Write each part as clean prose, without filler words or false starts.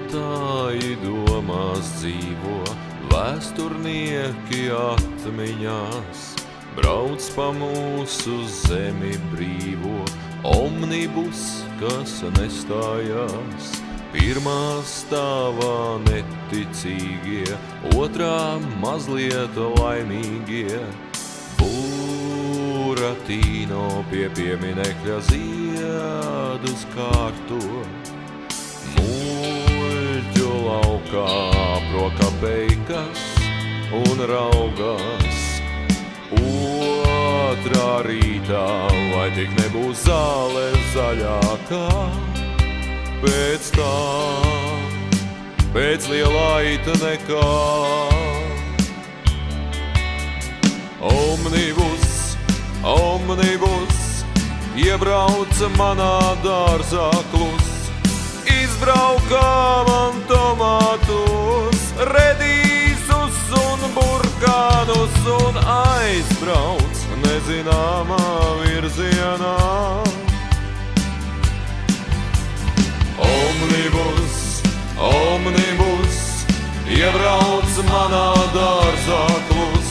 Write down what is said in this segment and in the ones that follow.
Ceļotāji domās dzīvo, vēsturnieki atmiņās, brauc pa mūsu zemi brīvo, omnibus, kas nestājās. Pirmā stāvā neticīgie, otrā mazliet laimīgie. Buratīno pie pieminekļa ziedus kārto, muļķu laukā proka beigas un raugās. Otrā rītā, vai tik nebūs zāle zaļākā, pēc tā, pēc lielaita nekā. Omnibus, omnibus, iebrauca manā dārzā klus, izbraukā man tomātus, redīsus un burkānus un aizbrauc nezināmā virzienā. Omnibus, omnibus, iebrauc manā dārzā klus,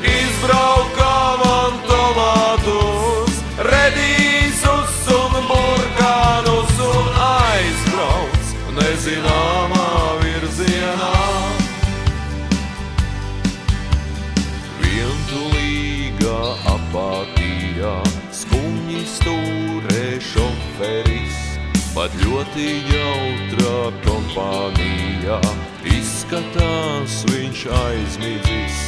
izbraukā man tomātus, redīsus un burkānus un aizbrauc nezināmā virzienā. Vientulīgā apātijā skumji stūrē šoferis, pat ļoti jautrā kompānijā izskatās viņš aizmidzis.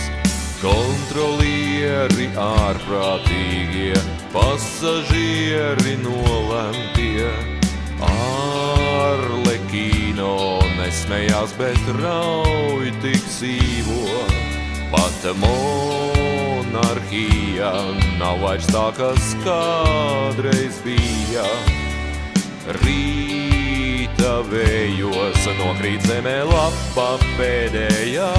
Kontrolieri ārprātīgie, pasažieri nolemtie, Arlekino nesmējās, bet rauj tik sīvo. Pat monarhija nav vairs tā, kas kādreiz bija. Rīta vējos nokrīt zemē lapa pēdējā.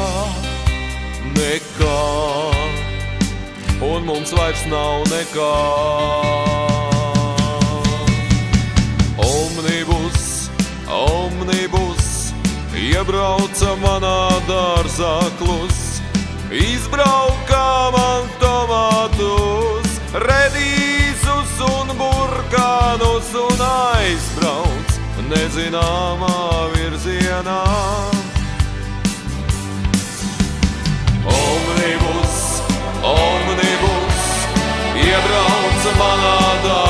Nekā, un mums vairs nav nekā. Omnibus, omnibus, iebrauca manā dārzā klus, izbraukā man tomātus, redīsus un burkānus un aizbrauc nezināmā virzienā. Omnibus, omnibus, iebrauca manā dārzā